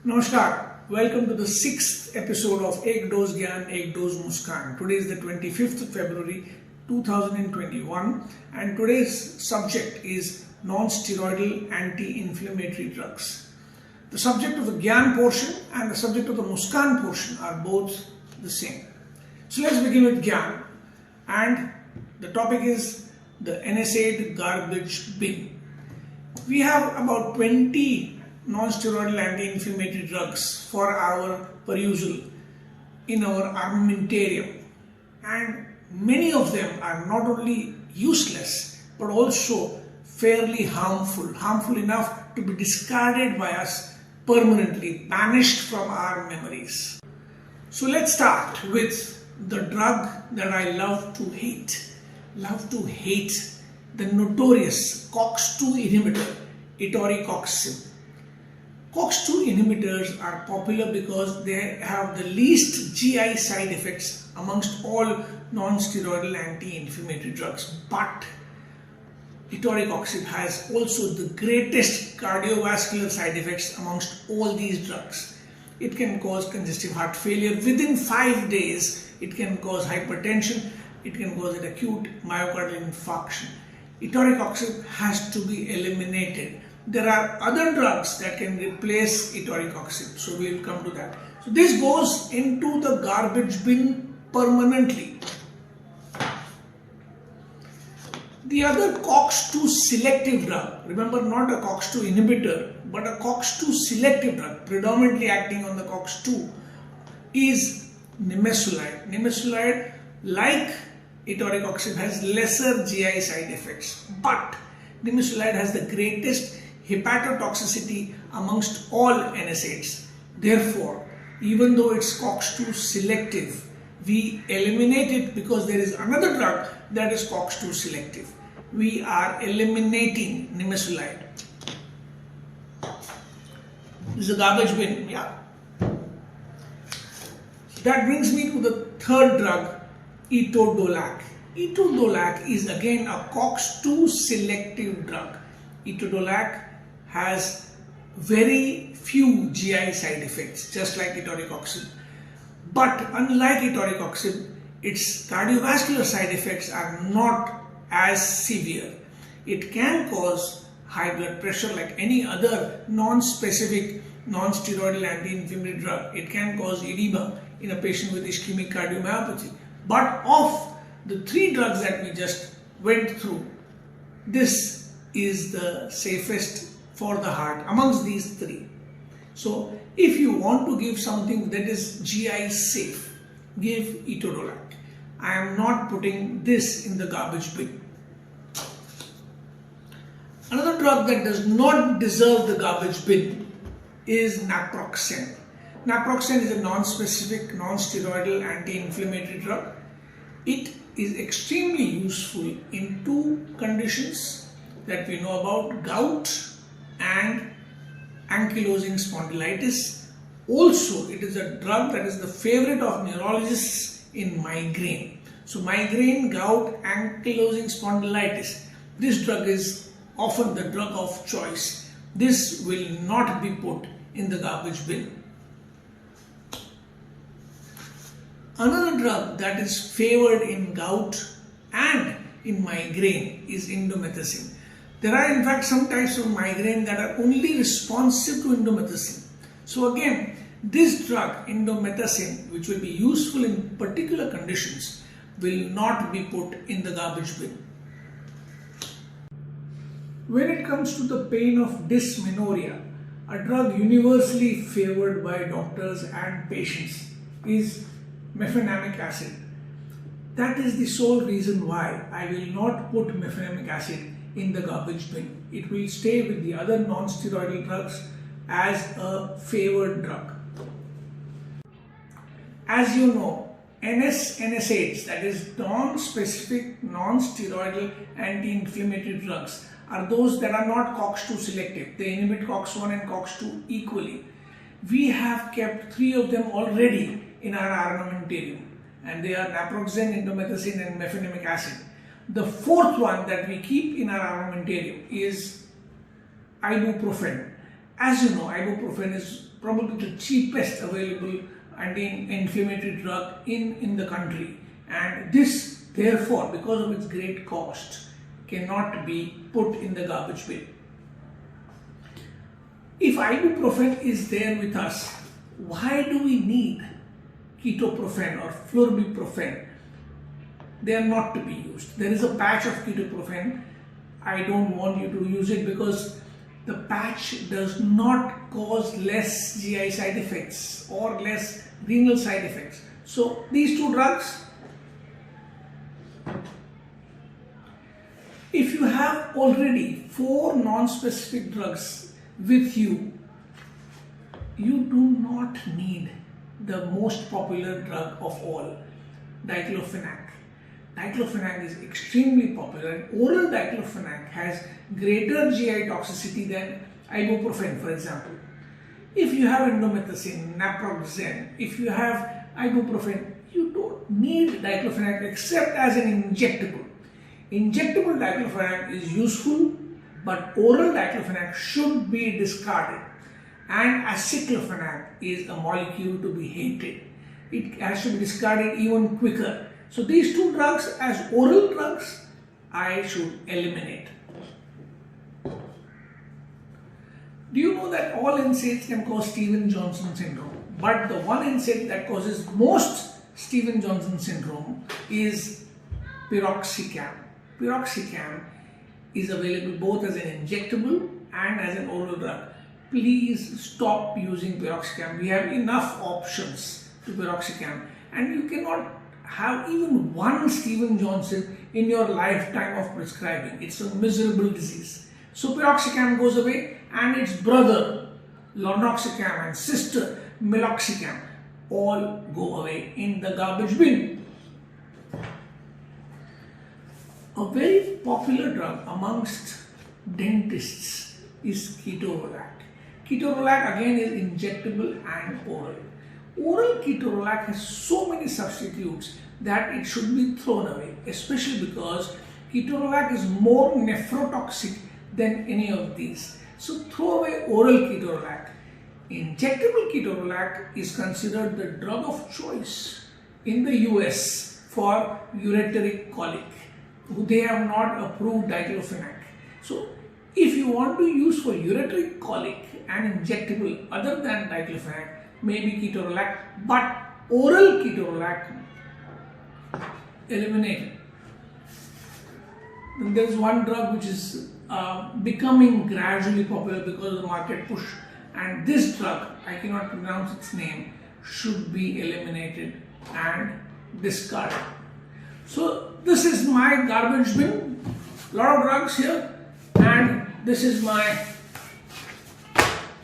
Namaskar. Welcome to the 6th episode of Ek Dose Gyaan, Ek Dose Muskaan. Today is the 25th of February 2021 and today's subject is non-steroidal anti-inflammatory drugs. The subject of the Gyaan portion and the subject of the Muskaan portion are both the same. So let's begin with Gyaan, and the topic is the NSAID garbage bin. We have about 20 non-steroidal anti-inflammatory drugs for our perusal in our armamentarium, and many of them are not only useless but also fairly harmful enough to be discarded by us permanently, banished from our memories. So let's start with the drug that I love to hate, the notorious COX-2 inhibitor, etoricoxib. COX-2 inhibitors are popular because they have the least GI side effects amongst all non-steroidal anti-inflammatory drugs. But etoricoxib has also the greatest cardiovascular side effects amongst all these drugs. It can cause congestive heart failure within 5 days. It can cause hypertension. It can cause an acute myocardial infarction. Etoricoxib has to be eliminated. There are other drugs that can replace etoricoxib, so we will come to that. So this goes into the garbage bin permanently. The other COX-2 selective drug, remember, not a COX-2 inhibitor but a COX-2 selective drug predominantly acting on the COX-2, is nimesulide. Nimesulide, like etoricoxib, has lesser GI side effects, but nimesulide has the greatest hepatotoxicity amongst all NSAIDs. Therefore, even though it's COX-2 selective, we eliminate it because there is another drug that is COX-2 selective. We are eliminating nimesulide. This is a garbage bin, yeah. That brings me to the third drug, etodolac. Etodolac is again a COX-2 selective drug. Etodolac has very few GI side effects, just like etoricoxib. But unlike etoricoxib, its cardiovascular side effects are not as severe. It can cause high blood pressure like any other non-specific non-steroidal anti-inflammatory drug. It can cause edema in a patient with ischemic cardiomyopathy. But of the three drugs that we just went through, this is the safest for the heart amongst these three. So if you want to give something that is GI safe, give etodolac. I am not putting this in the garbage bin. Another drug that does not deserve the garbage bin is naproxen. Naproxen is a non-specific, non-steroidal anti-inflammatory drug. It is extremely useful in two conditions that we know about: gout and ankylosing spondylitis. Also, it is a drug that is the favorite of neurologists in migraine. So migraine, gout, ankylosing spondylitis, this drug is often the drug of choice. This will not be put in the garbage bin. Another drug that is favored in gout and in migraine is indomethacin. There are in fact some types of migraine that are only responsive to indomethacin. So again, this drug, indomethacin, which will be useful in particular conditions, will not be put in the garbage bin. When it comes to the pain of dysmenorrhea, a drug universally favored by doctors and patients is mefenamic acid. That is the sole reason why I will not put mefenamic acid in the garbage bin. It will stay with the other non-steroidal drugs as a favored drug. As you know, NSAIDs, that is non-specific, non-steroidal anti-inflammatory drugs, are those that are not COX-2 selective. They inhibit COX-1 and COX-2 equally. We have kept three of them already in our armamentarium, and they are naproxen, indomethacin and mefenamic acid. The fourth one that we keep in our armamentarium is ibuprofen. As you know, ibuprofen is probably the cheapest available anti-inflammatory drug in the country, and this therefore, because of its great cost, cannot be put in the garbage bin. If ibuprofen is there with us, why do we need ketoprofen or flurbiprofen? They are not to be used. There is a patch of ketoprofen. I don't want you to use it because the patch does not cause less GI side effects or less renal side effects. So these two drugs, if you have already 4 non-specific drugs with you, you do not need the most popular drug of all, diclofenac. Diclofenac is extremely popular, and oral diclofenac has greater GI toxicity than ibuprofen, for example. If you have indomethacin, naproxen, if you have ibuprofen, you don't need diclofenac except as an injectable. Injectable diclofenac is useful, but oral diclofenac should be discarded. And aceclofenac is a molecule to be hated. It has to be discarded even quicker. So these two drugs as oral drugs, I should eliminate. Do you know that all NSAIDs can cause Stevens-Johnson syndrome? But the one NSAID that causes most Stevens-Johnson syndrome is piroxicam. Piroxicam is available both as an injectable and as an oral drug. Please stop using piroxicam. We have enough options to piroxicam, and you cannot have even one Stevens-Johnson in your lifetime of prescribing. It's a miserable disease. So piroxicam goes away, and its brother lonoxicam and sister meloxicam all go away in the garbage bin. A very popular drug amongst dentists is ketorolac. Ketorolac again is injectable and oral. Oral ketorolac has so many substitutes that it should be thrown away, especially because ketorolac is more nephrotoxic than any of these. So throw away oral ketorolac. Injectable ketorolac is considered the drug of choice in the US for ureteric colic. They have not approved diclofenac. So if you want to use for ureteric colic an injectable other than diclofenac, maybe ketorolac, but oral ketorolac, eliminated. Then there is one drug which is becoming gradually popular because of the market push, and this drug, I cannot pronounce its name, should be eliminated and discarded. So this is my garbage bin, lot of drugs here, and this is my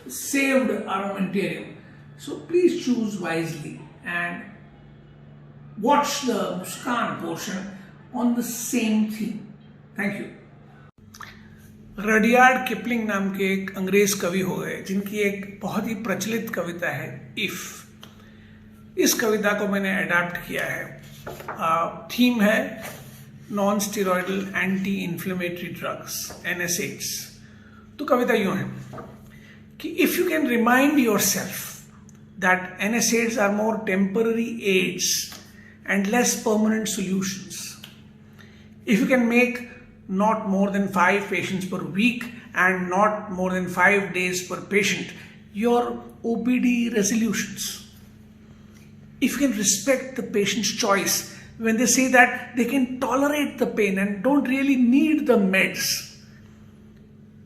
saved armamentarium. So please choose wisely and watch the Muskaan portion on the same theme. Thank you. Rudyard Kipling नाम के एक अंग्रेज कवि हो गए जिनकी एक बहुत ही प्रचलित कविता है इफ। इस कविता को मैंने अडैप्ट किया है। थीम है non steroidal anti inflammatory drugs NSAIDs। तो कविता यूं है कि if you can remind your self that NSAIDs are more temporary aids and less permanent solutions. If you can make not more than 5 patients per week and not more than 5 days per patient your OPD resolutions. If you can respect the patient's choice when they say that they can tolerate the pain and don't really need the meds.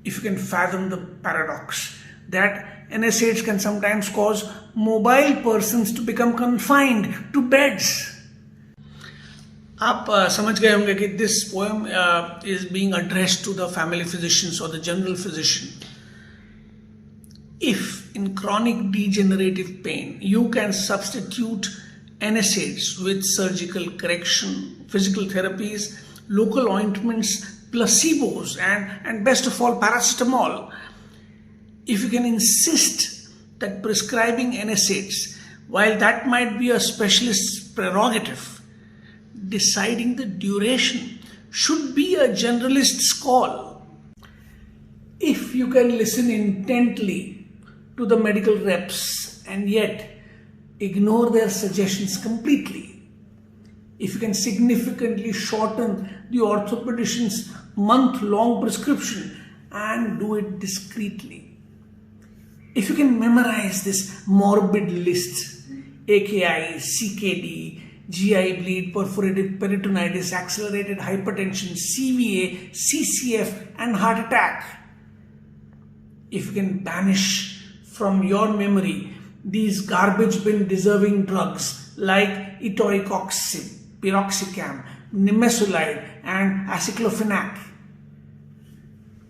If you can fathom the paradox that NSAIDs can sometimes cause mobile persons to become confined to beds. आप समझ गए होंगे कि this poem is being addressed to the family physicians or the general physician. If in chronic degenerative pain you can substitute NSAIDs with surgical correction, physical therapies, local ointments, placebos, and best of all paracetamol, if you can insist that prescribing NSAIDs, while that might be a specialist's prerogative, deciding the duration should be a generalist's call. If you can listen intently to the medical reps and yet ignore their suggestions completely, if you can significantly shorten the orthopedician's month-long prescription and do it discreetly, if you can memorize this morbid list, AKI, CKD, GI bleed, perforated peritonitis, accelerated hypertension, CVA, CCF and heart attack, if you can banish from your memory these garbage bin deserving drugs like etoricoxib, piroxicam, nimesulide and aceclofenac,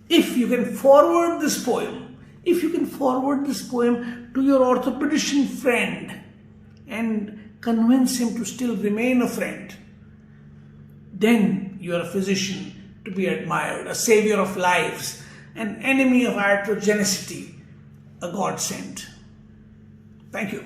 if you can forward this poem, to your orthopedician friend and convince him to still remain a friend, then you are a physician to be admired, a savior of lives, an enemy of iatrogenicity, a godsend. Thank you.